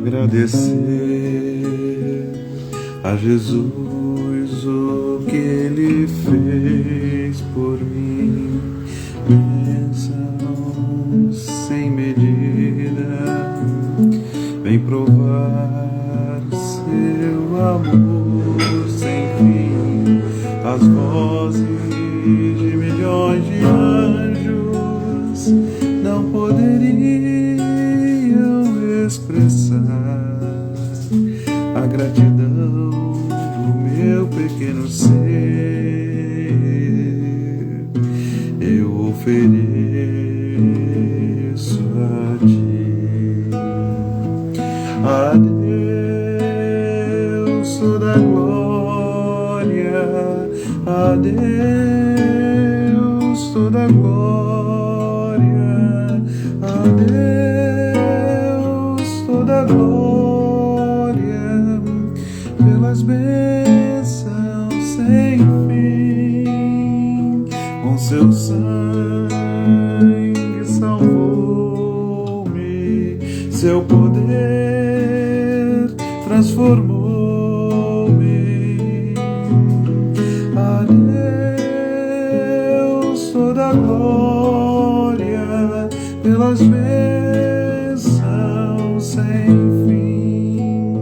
agradecer a Jesus o que Ele fez por mim. Bênçãos sem medida, vem provar seu amor sem fim. As vozes de milhões de anjos não poderiam expressar a gratidão do meu pequeno ser. Eu ofereço a ti, a Deus toda a glória, a Deus toda a glória, a Deus toda a glória, pelas bênçãos sem fim. Com seu sangue salvou-me, seu poder transformou-me. A Deus toda a glória, pelas bênçãos sem fim.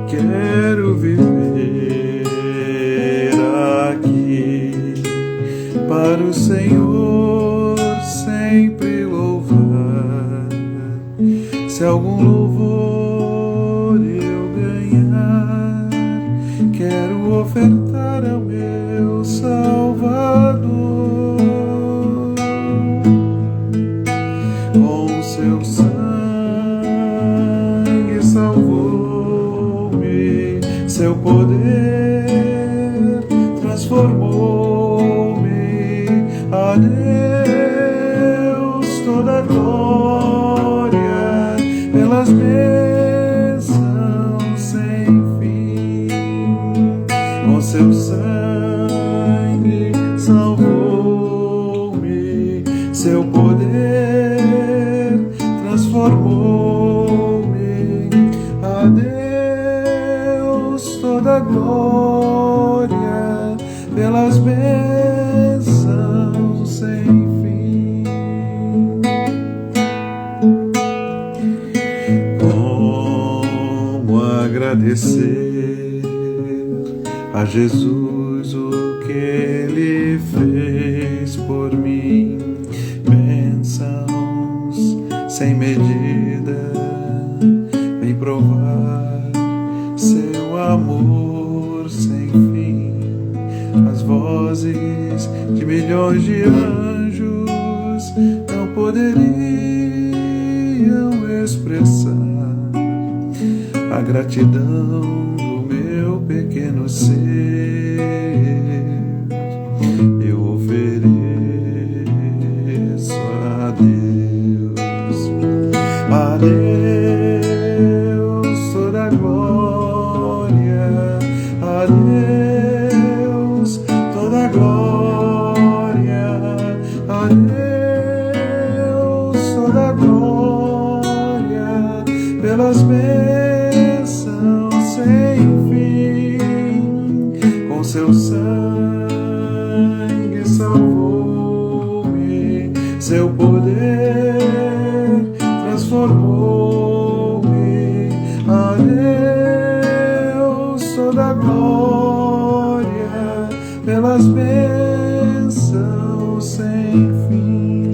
Quero viver aqui para o Senhor sempre louvar. Se algum louvor eu ganhar, quero ofertar ao meu Salvador. Com seu sangue salvou-me, seu poder transformou-me. A Deus toda a glória, pelas bênçãos sem fim. Com seu sangue salvou-me, seu poder transformou-me. A Deus toda a glória, pelas bênçãos sem fim. Como agradecer a Jesus o que Ele fez por mim. Bênçãos sem medida, vem provar seu amor sem fim. As vozes de milhões de anjos não poderiam expressar a gratidão do meu pequeno ser. Eu ofereço a Deus toda a glória, a Deus toda a glória, a Deus toda a glória, pelas bênçãos sem fim. Com seu sangue salvou-me, seu poder transformou-me. A Deus toda a glória, pelas bênçãos sem fim.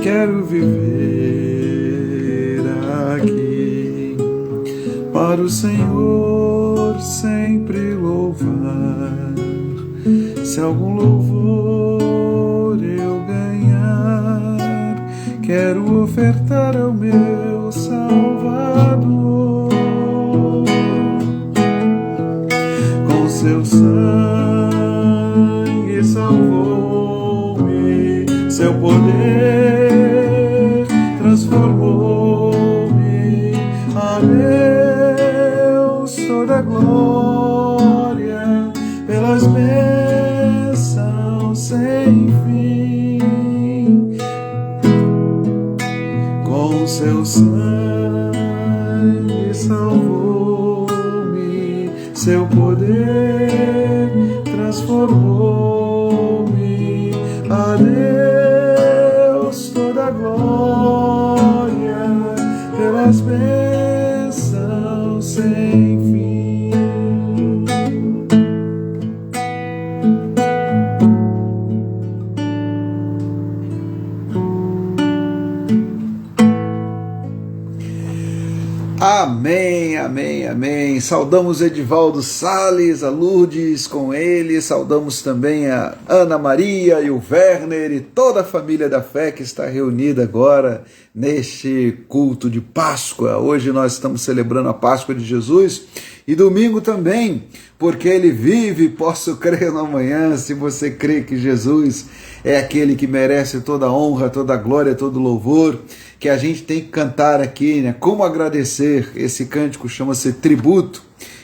Quero viver aqui para o Senhor sempre louvar. Se algum louvor eu ganhar, quero ofertar ao meu Salvador. Com seu sangue salvou-me, seu poder transformou-me. A Deus toda a glória, pelas bênçãos sem fim. transformou-me. A Deus toda a glória pelas bênçãos sem fim. Amém, amém, amém. Saudamos Edivaldo Salles, a Lourdes com ele, saudamos também a Ana Maria e o Werner e toda a família da fé que está reunida agora neste culto de Páscoa. Hoje nós estamos celebrando a Páscoa de Jesus e domingo também, porque ele vive, posso crer no amanhã. Se você crê que Jesus é aquele que merece toda a honra, toda a glória, todo o louvor, que a gente tem que cantar aqui, né? Como agradecer. Esse cântico chama-se Tributo,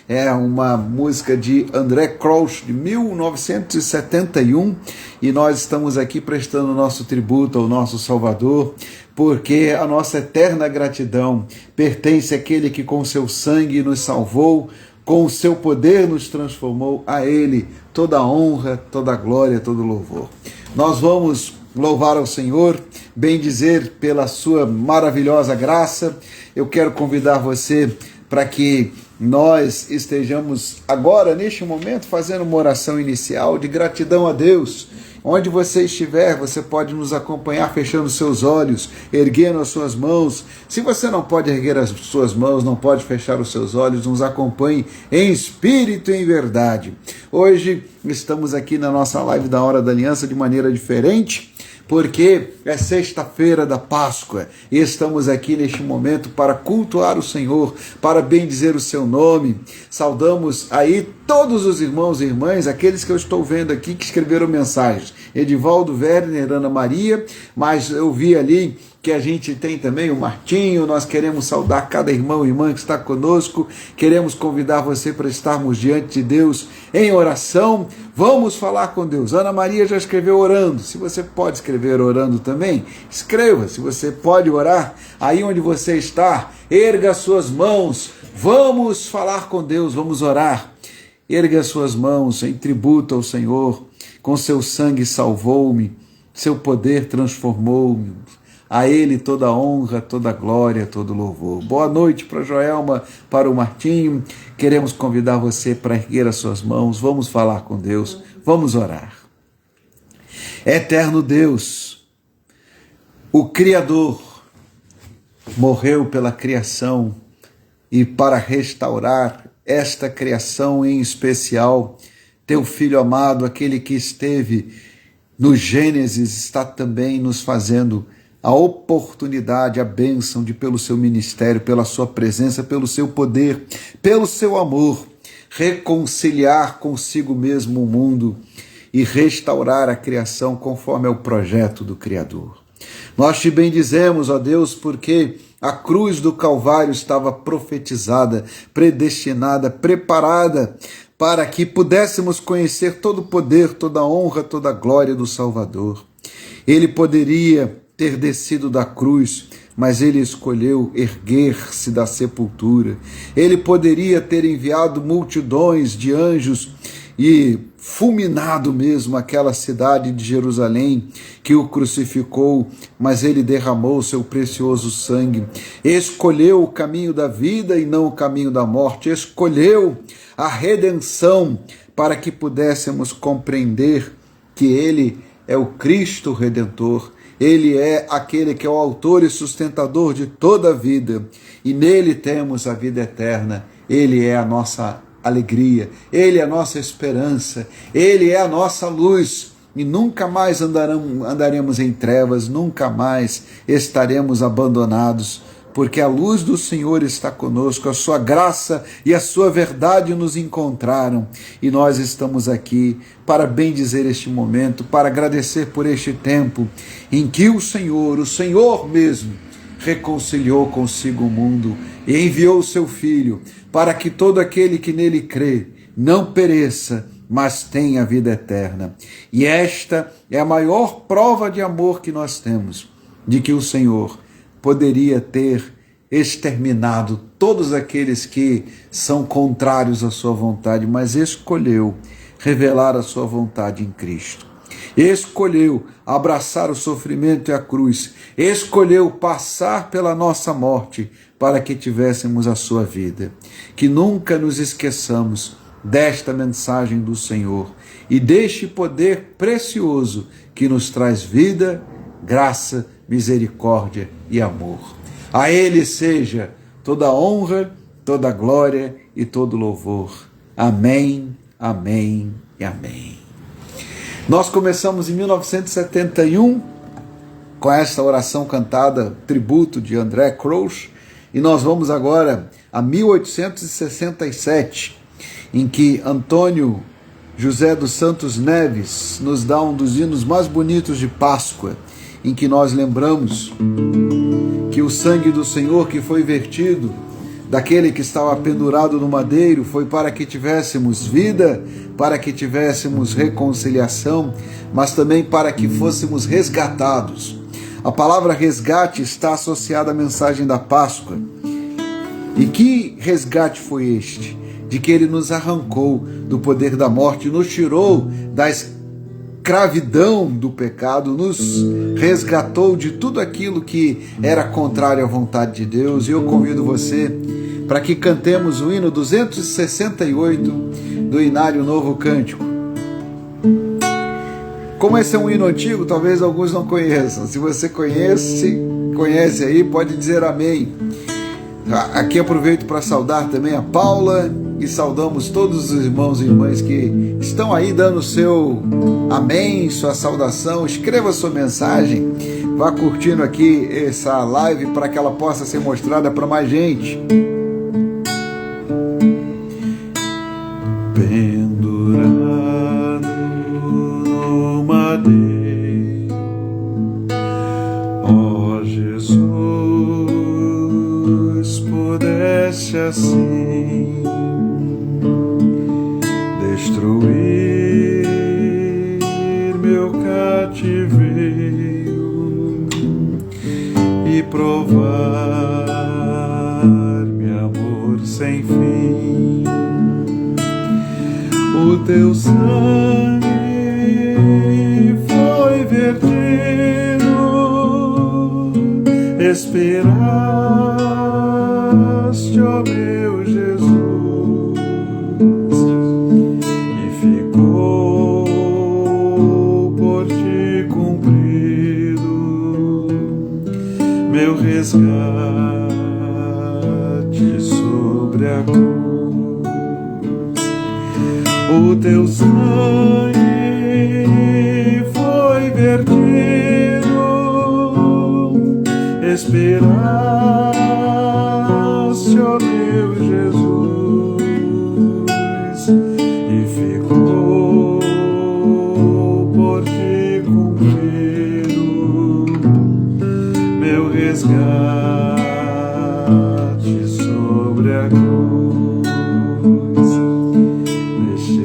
é uma música de André Crouch, de 1971, e nós estamos aqui prestando nosso tributo ao nosso Salvador, porque a nossa eterna gratidão pertence àquele que com seu sangue nos salvou, com o seu poder nos transformou. A ele toda a honra, toda a glória, todo o louvor. Nós vamos louvar ao Senhor, bendizer pela sua maravilhosa graça. Eu quero convidar você para que nós estejamos agora, neste momento, fazendo uma oração inicial de gratidão a Deus. Onde você estiver, você pode nos acompanhar fechando seus olhos, erguendo as suas mãos. Se você não pode erguer as suas mãos, não pode fechar os seus olhos, nos acompanhe em espírito e em verdade. Hoje estamos aqui na nossa live da Hora da Aliança de maneira diferente, porque é sexta-feira da Páscoa e estamos aqui neste momento para cultuar o Senhor, para bendizer o seu nome. Saudamos aí todos os irmãos e irmãs, aqueles que eu estou vendo aqui que escreveram mensagens. Edivaldo, Werner, Ana Maria, mas eu vi ali que a gente tem também o Martinho. Nós queremos saudar cada irmão e irmã que está conosco, queremos convidar você para estarmos diante de Deus em oração. Vamos falar com Deus. Ana Maria já escreveu orando. Se você pode escrever orando também, escreva. Se você pode orar, aí onde você está, erga as suas mãos. Vamos falar com Deus, vamos orar. Erga as suas mãos em tributo ao Senhor. Com seu sangue salvou-me, seu poder transformou-me. A ele toda a honra, toda a glória, todo o louvor. Boa noite para a Joelma, para o Martinho. Queremos convidar você para erguer as suas mãos. Vamos falar com Deus, vamos orar. Eterno Deus, o Criador morreu pela criação e para restaurar esta criação em especial, teu Filho amado, aquele que esteve no Gênesis, está também nos fazendo a oportunidade, a bênção de, pelo seu ministério, pela sua presença, pelo seu poder, pelo seu amor, reconciliar consigo mesmo o mundo e restaurar a criação conforme é o projeto do Criador. Nós te bendizemos, ó Deus, porque a cruz do Calvário estava profetizada, predestinada, preparada para que pudéssemos conhecer todo o poder, toda a honra, toda a glória do Salvador. Ele poderia ter descido da cruz, mas ele escolheu erguer-se da sepultura. Ele poderia ter enviado multidões de anjos e fulminado mesmo aquela cidade de Jerusalém que o crucificou, mas ele derramou seu precioso sangue, escolheu o caminho da vida e não o caminho da morte, escolheu a redenção para que pudéssemos compreender que ele é o Cristo Redentor. Ele é aquele que é o autor e sustentador de toda a vida, e nele temos a vida eterna. Ele é a nossa alegria, ele é a nossa esperança, ele é a nossa luz, e nunca mais andaremos em trevas, nunca mais estaremos abandonados, porque a luz do Senhor está conosco, a sua graça e a sua verdade nos encontraram, e nós estamos aqui para bendizer este momento, para agradecer por este tempo em que o Senhor mesmo, reconciliou consigo o mundo e enviou o seu Filho para que todo aquele que nele crê não pereça, mas tenha a vida eterna. E esta é a maior prova de amor que nós temos, de que o Senhor poderia ter exterminado todos aqueles que são contrários à sua vontade, mas escolheu revelar a sua vontade em Cristo. Escolheu abraçar o sofrimento e a cruz, escolheu passar pela nossa morte para que tivéssemos a sua vida. Que nunca nos esqueçamos desta mensagem do Senhor e deste poder precioso que nos traz vida, graça, misericórdia e amor. A Ele seja toda honra, toda glória e todo louvor. Amém, amém e amém. Nós começamos em 1971 com esta oração cantada, tributo de André Crouch, e nós vamos agora a 1867, em que Antônio José dos Santos Neves nos dá um dos hinos mais bonitos de Páscoa, em que nós lembramos que o sangue do Senhor que foi vertido daquele que estava pendurado no madeiro foi para que tivéssemos vida, para que tivéssemos reconciliação, mas também para que fôssemos resgatados. A palavra resgate está associada à mensagem da Páscoa. E que resgate foi este? De que Ele nos arrancou do poder da morte, nos tirou da escravidão do pecado, nos resgatou de tudo aquilo que era contrário à vontade de Deus. E eu convido você para que cantemos o hino 268 do Inário Novo Cântico. Como esse é um hino antigo, talvez alguns não conheçam. Se você conhece aí, pode dizer amém. Aqui aproveito para saudar também a Paula e saudamos todos os irmãos e irmãs que estão aí dando seu amém, sua saudação. Escreva sua mensagem, vá curtindo aqui essa live para que ela possa ser mostrada para mais gente. Pendurado no madeiro, ó Jesus, pudesse assim destruir meu cativeiro e provar-me amor sem fim. O teu sangue foi vertido, esperaste, ó meu Jesus, e ficou por ti cumprido meu resgate sobre a cruz. O teu sangue foi vertido, esperaste, ó meu Jesus, e ficou por ti cumprido meu resgate sobre a cruz.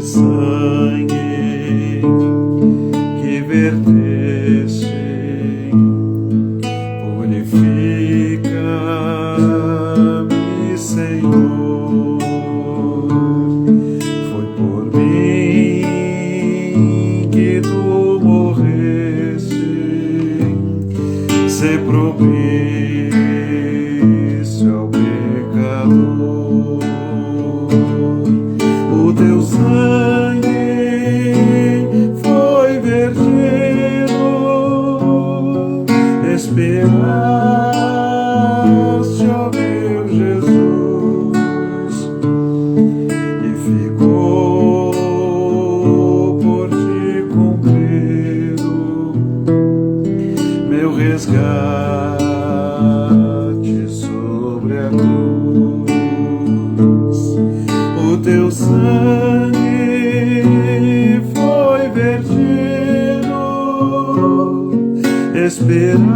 Sangue que verteste purifica-me, Senhor. Foi por mim que tu morreste, ser propício ao pecador. O teu sangue foi vertido, esperaste, ó meu Jesus, e ficou por ti cumprido meu resgate sobre a cruz. O teu sangue foi vertido, esperaste,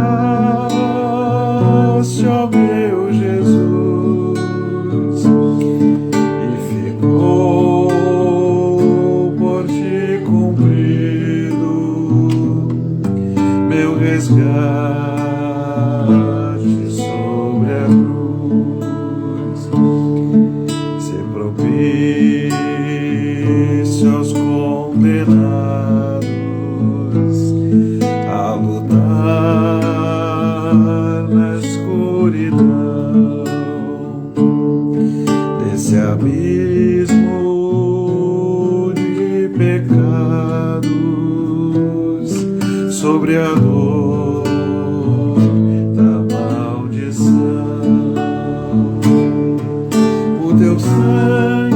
ó meu Jesus, e ficou por ti cumprido meu resgate sobre a cruz. Ser propício aos a lutar na escuridão desse abismo de pecados, sobre a dor da maldição. O teu sangue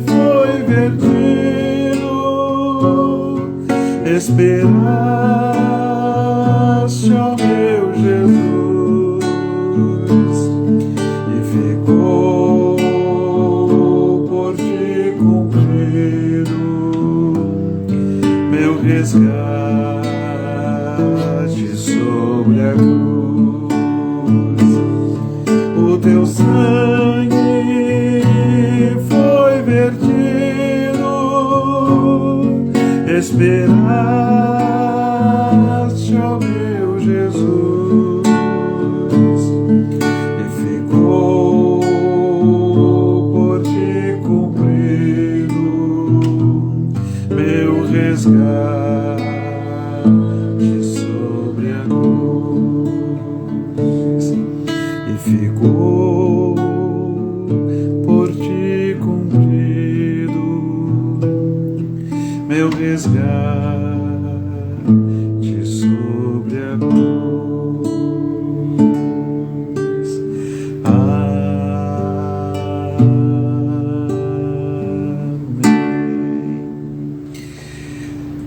foi vertido, esperaste ao meu Jesus e ficou por ti cumprido meu resgate sobre a cruz. O teu sangue foi vertido, esperaste ao meu Jesus e ficou por ti cumprido meu resgate sobre a cruz, e ficou por ti cumprido meu resgate sobre a cruz. Amém.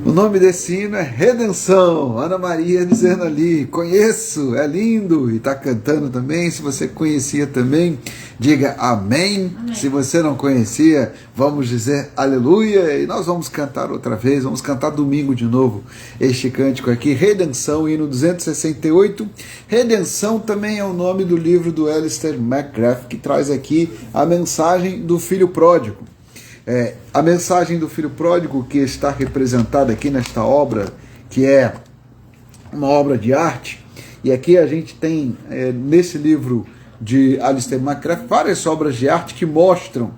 O nome desse hino é Redenção. Ana Maria dizendo ali, conheço, é lindo, e está cantando também. Se você conhecia também, diga amém. Amém. Se você não conhecia, vamos dizer aleluia, e nós vamos cantar outra vez, vamos cantar domingo de novo este cântico aqui, Redenção, hino 268. Redenção também é o nome do livro do Alistair McGrath, que traz aqui a mensagem do filho pródigo. A mensagem do filho pródigo que está representada aqui nesta obra, que é uma obra de arte, e aqui a gente tem nesse livro de Alistair McGrath várias obras de arte que mostram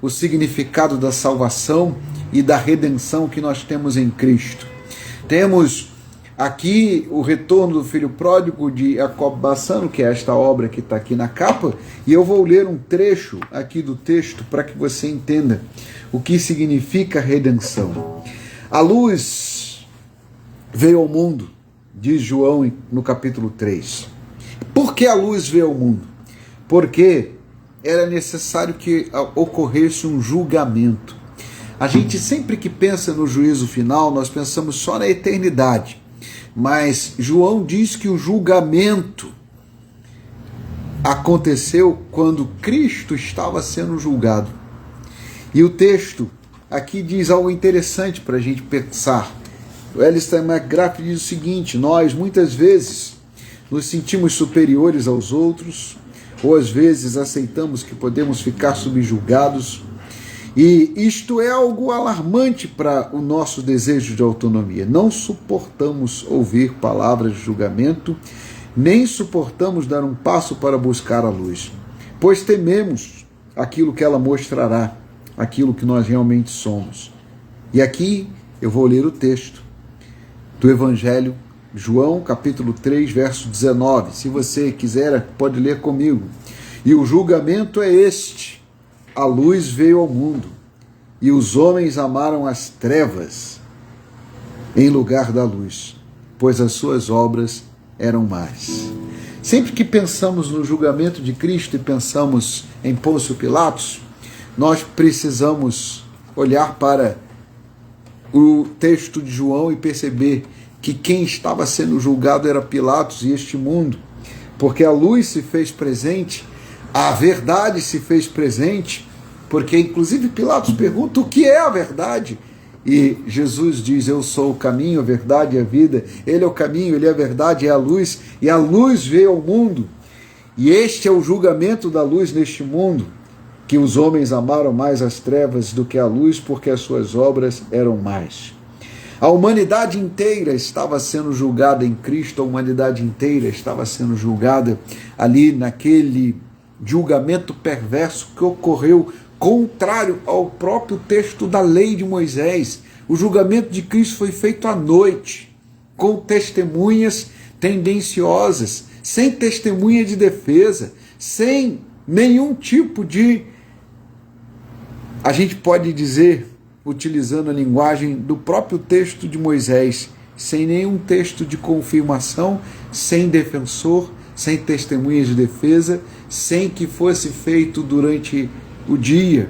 o significado da salvação e da redenção que nós temos em Cristo. Temos aqui o retorno do filho pródigo de Jacob Bassano, que é esta obra que está aqui na capa, e eu vou ler um trecho aqui do texto para que você entenda o que significa redenção. A luz veio ao mundo, diz João no capítulo 3. Por que a luz veio ao mundo? Porque era necessário que ocorresse um julgamento. A gente sempre que pensa no juízo final, nós pensamos só na eternidade. Mas João diz que o julgamento aconteceu quando Cristo estava sendo julgado. E o texto aqui diz algo interessante para a gente pensar. O Alistair McGrath diz o seguinte: nós muitas vezes nos sentimos superiores aos outros, ou às vezes aceitamos que podemos ficar subjugados, e isto é algo alarmante para o nosso desejo de autonomia. Não suportamos ouvir palavras de julgamento, nem suportamos dar um passo para buscar a luz, pois tememos aquilo que ela mostrará, aquilo que nós realmente somos. E aqui eu vou ler o texto do Evangelho, João, capítulo 3, verso 19. Se você quiser, pode ler comigo. E o julgamento é este: a luz veio ao mundo, e os homens amaram as trevas em lugar da luz, pois as suas obras eram más. Sempre que pensamos no julgamento de Cristo e pensamos em Pôncio Pilatos, nós precisamos olhar para o texto de João e perceber que quem estava sendo julgado era Pilatos e este mundo, porque a luz se fez presente, a verdade se fez presente, porque inclusive Pilatos pergunta o que é a verdade, e Jesus diz: eu sou o caminho, a verdade e a vida. Ele é o caminho, ele é a verdade, é a luz, e a luz veio ao mundo, e este é o julgamento da luz neste mundo, que os homens amaram mais as trevas do que a luz, porque as suas obras eram más. A humanidade inteira estava sendo julgada em Cristo, a humanidade inteira estava sendo julgada ali naquele julgamento perverso que ocorreu contrário ao próprio texto da lei de Moisés. O julgamento de Cristo foi feito à noite, com testemunhas tendenciosas, sem testemunha de defesa, sem nenhum tipo de, a gente pode dizer, utilizando a linguagem do próprio texto de Moisés, sem nenhum texto de confirmação, sem defensor, sem testemunhas de defesa, sem que fosse feito durante o dia.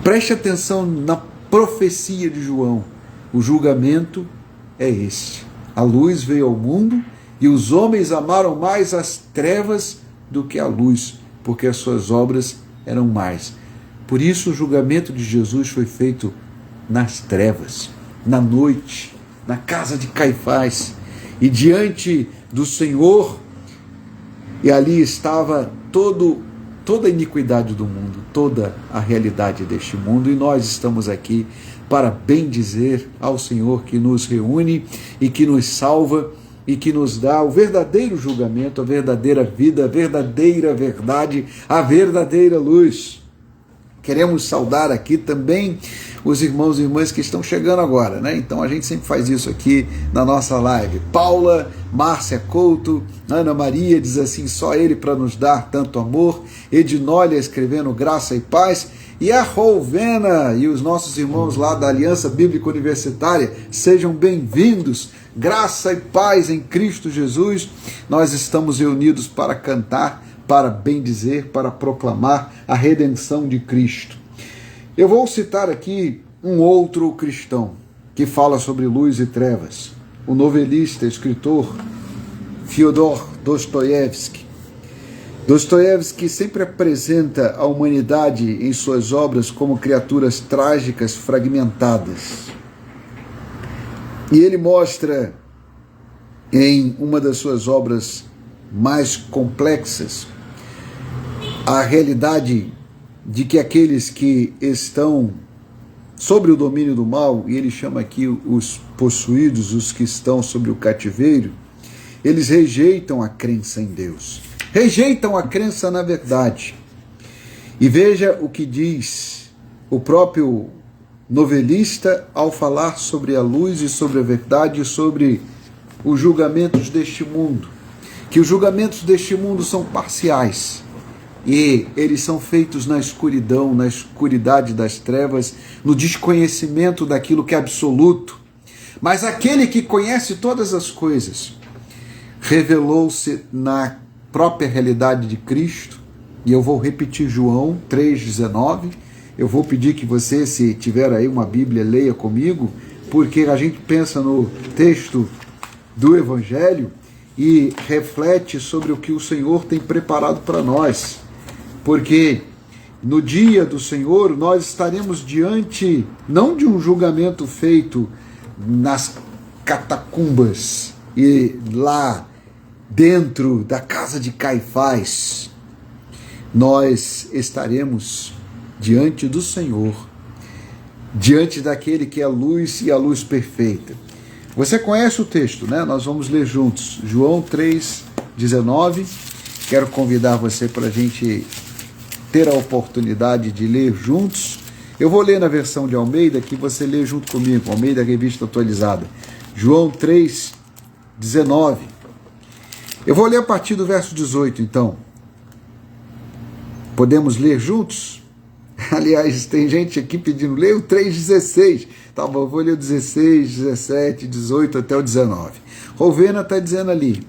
Preste atenção na profecia de João. O julgamento é este. A luz veio ao mundo e os homens amaram mais as trevas do que a luz, porque as suas obras eram mais. Por isso o julgamento de Jesus foi feito nas trevas, na noite, na casa de Caifás, e diante do Senhor, e ali estava toda a iniquidade do mundo, toda a realidade deste mundo, e nós estamos aqui para bendizer ao Senhor que nos reúne e que nos salva e que nos dá o verdadeiro julgamento, a verdadeira vida, a verdadeira verdade, a verdadeira luz. Queremos saudar aqui também os irmãos e irmãs que estão chegando agora, né? Então a gente sempre faz isso aqui na nossa live. Paula, Márcia Couto, Ana Maria diz assim, só Ele para nos dar tanto amor. Edinólia escrevendo graça e paz. E a Rovena e os nossos irmãos lá da Aliança Bíblica Universitária, sejam bem-vindos. Graça e paz em Cristo Jesus. Nós estamos reunidos para cantar, para bendizer, para proclamar a redenção de Cristo. Eu vou citar aqui um outro cristão que fala sobre luz e trevas, o novelista, escritor Fyodor Dostoiévski. Dostoiévski sempre apresenta a humanidade em suas obras como criaturas trágicas, fragmentadas. E ele mostra em uma das suas obras mais complexas a realidade de que aqueles que estão sobre o domínio do mal, e ele chama aqui os possuídos, os que estão sobre o cativeiro, eles rejeitam a crença em Deus, rejeitam a crença na verdade. E veja o que diz o próprio novelista ao falar sobre a luz e sobre a verdade e sobre os julgamentos deste mundo, que os julgamentos deste mundo são parciais, e eles são feitos na escuridão, na escuridade das trevas, no desconhecimento daquilo que é absoluto. Mas aquele que conhece todas as coisas revelou-se na própria realidade de Cristo, e eu vou repetir João 3,19, eu vou pedir que você, se tiver aí uma Bíblia, leia comigo, porque a gente pensa no texto do Evangelho e reflete sobre o que o Senhor tem preparado para nós. Porque no dia do Senhor nós estaremos diante não de um julgamento feito nas catacumbas e lá dentro da casa de Caifás, nós estaremos diante do Senhor, diante daquele que é a luz e a luz perfeita. Você conhece o texto, né? Nós vamos ler juntos, João 3,19. Quero convidar você para a gente ter a oportunidade de ler juntos. Eu vou ler na versão de Almeida, que você lê junto comigo, Almeida Revista Atualizada. João 3,19. Eu vou ler a partir do verso 18, então. Podemos ler juntos? Aliás, tem gente aqui pedindo, leia o 3,16. Tá bom, eu vou ler o 16, 17, 18 até o 19. Rovena está dizendo ali,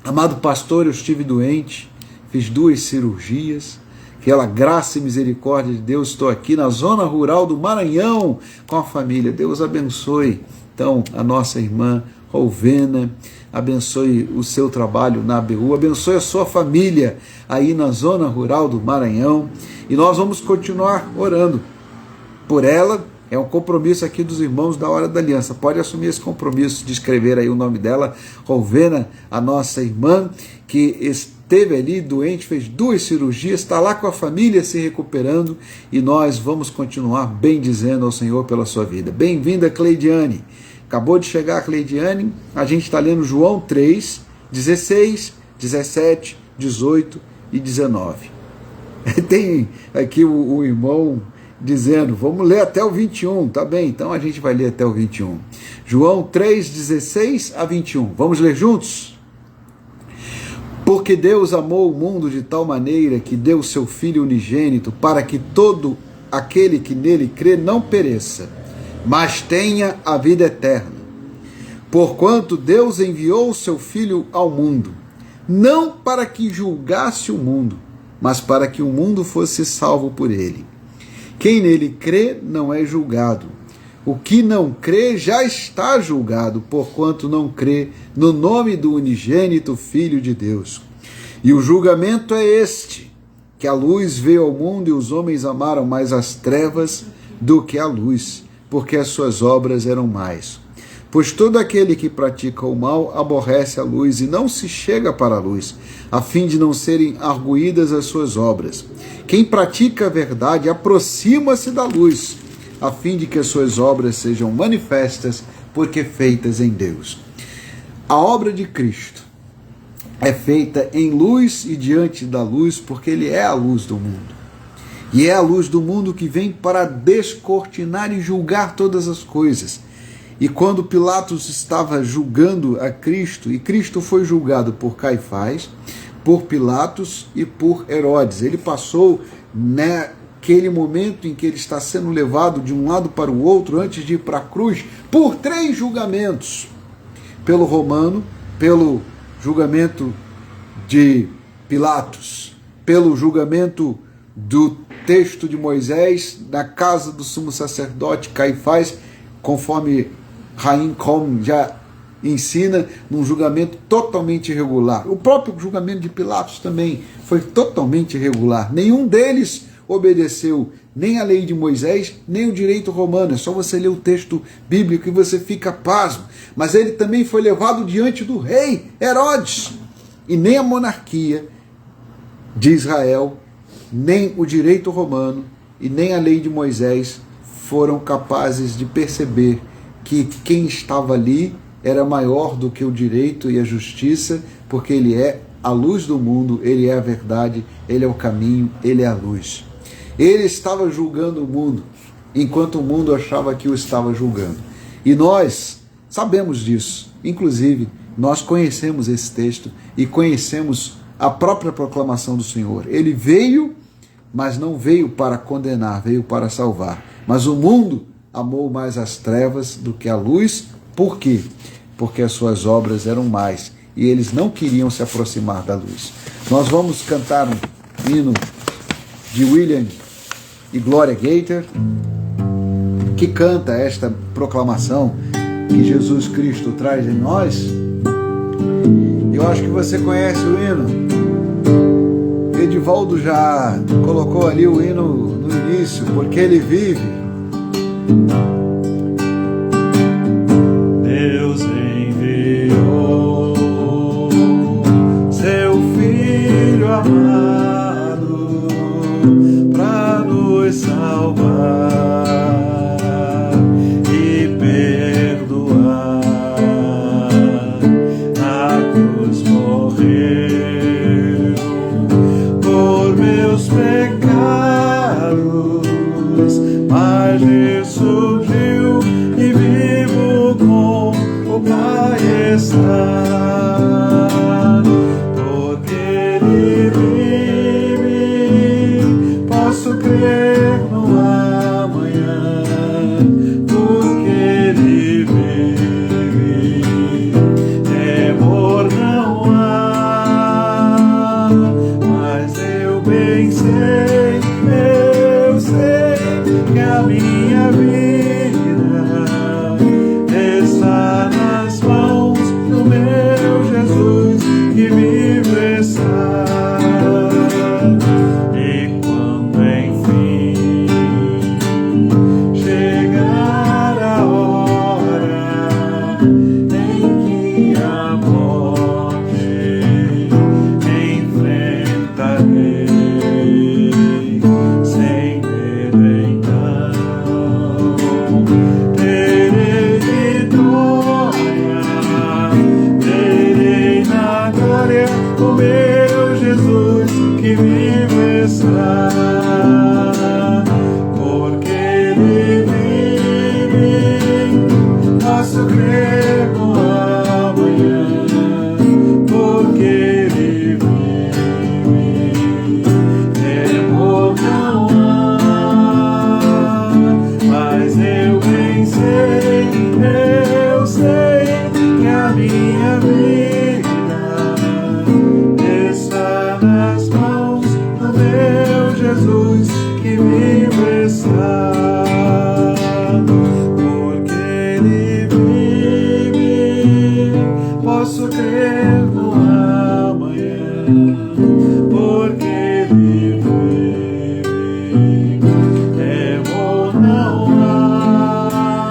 amado pastor, eu estive doente, fiz 2 cirurgias, pela graça e misericórdia de Deus, estou aqui na zona rural do Maranhão com a família. Deus abençoe, então, a nossa irmã Rovena, abençoe o seu trabalho na ABU, abençoe a sua família aí na zona rural do Maranhão, e nós vamos continuar orando por ela. É um compromisso aqui dos irmãos da Hora da Aliança. Pode assumir esse compromisso de escrever aí o nome dela, Rovena, a nossa irmã, que esteve ali doente, fez 2 cirurgias, está lá com a família se recuperando, e nós vamos continuar bendizendo ao Senhor pela sua vida. Bem-vinda, Cleidiane. Acabou de chegar a Cleidiane, a gente está lendo João 3, 16, 17, 18 e 19. Tem aqui o irmão dizendo, vamos ler até o 21, tá bem, então a gente vai ler até o 21. João 3, 16 a 21, vamos ler juntos? Porque Deus amou o mundo de tal maneira que deu o seu Filho unigênito para que todo aquele que nele crê não pereça, mas tenha a vida eterna. Porquanto Deus enviou o seu Filho ao mundo, não para que julgasse o mundo, mas para que o mundo fosse salvo por ele. Quem nele crê não é julgado. O que não crê já está julgado, porquanto não crê no nome do unigênito Filho de Deus. E o julgamento é este, que a luz veio ao mundo e os homens amaram mais as trevas do que a luz, porque as suas obras eram mais. Pois todo aquele que pratica o mal aborrece a luz e não se chega para a luz, a fim de não serem arguídas as suas obras. Quem pratica a verdade aproxima-se da luz, a fim de que as suas obras sejam manifestas, porque feitas em Deus. A obra de Cristo é feita em luz e diante da luz, porque Ele é a luz do mundo. E é a luz do mundo que vem para descortinar e julgar todas as coisas. E quando Pilatos estava julgando a Cristo, e Cristo foi julgado por Caifás, por Pilatos e por Herodes, ele passou naquele momento em que ele está sendo levado de um lado para o outro, antes de ir para a cruz, por 3 julgamentos. Pelo romano, pelo julgamento de Pilatos, pelo julgamento do texto de Moisés, na casa do sumo sacerdote Caifás, conforme Raim Com já ensina, num julgamento totalmente irregular. O próprio julgamento de Pilatos também foi totalmente irregular. Nenhum deles obedeceu nem a lei de Moisés, nem o direito romano. É só você ler o texto bíblico e você fica pasmo. Mas ele também foi levado diante do rei Herodes. E nem a monarquia de Israel, nem o direito romano e nem a lei de Moisés foram capazes de perceber que quem estava ali era maior do que o direito e a justiça, porque ele é a luz do mundo, ele é a verdade, ele é o caminho, ele é a luz. Ele estava julgando o mundo, enquanto o mundo achava que o estava julgando. E nós sabemos disso. Inclusive, nós conhecemos esse texto e conhecemos a própria proclamação do Senhor. Ele veio, mas não veio para condenar, veio para salvar. Mas o mundo amou mais as trevas do que a luz. Por quê? Porque as suas obras eram mais e eles não queriam se aproximar da luz. Nós vamos cantar um hino de William e Gloria Gaynor, que canta esta proclamação que Jesus Cristo traz em nós. Eu acho que você conhece o hino. Edivaldo já colocou ali o hino no início, porque ele vive. Deus enviou seu Filho amado para nos salvar e perdoar. Na cruz morreu por meus pecados, mas ressurgiu e vivo com o Pai está. Porque Ele vive, posso crer no amanhã. Porque Ele vive, temor não há. Mas eu bem sei, eu sei que a minha vida está nas mãos do meu posso crer no amanhã, porque Ele vive. Temor não há, mas eu bem sei, eu sei que a minha vida está nas mãos do meu Jesus que vive está. Posso crer no amanhã, porque Ele vive. Temor não há.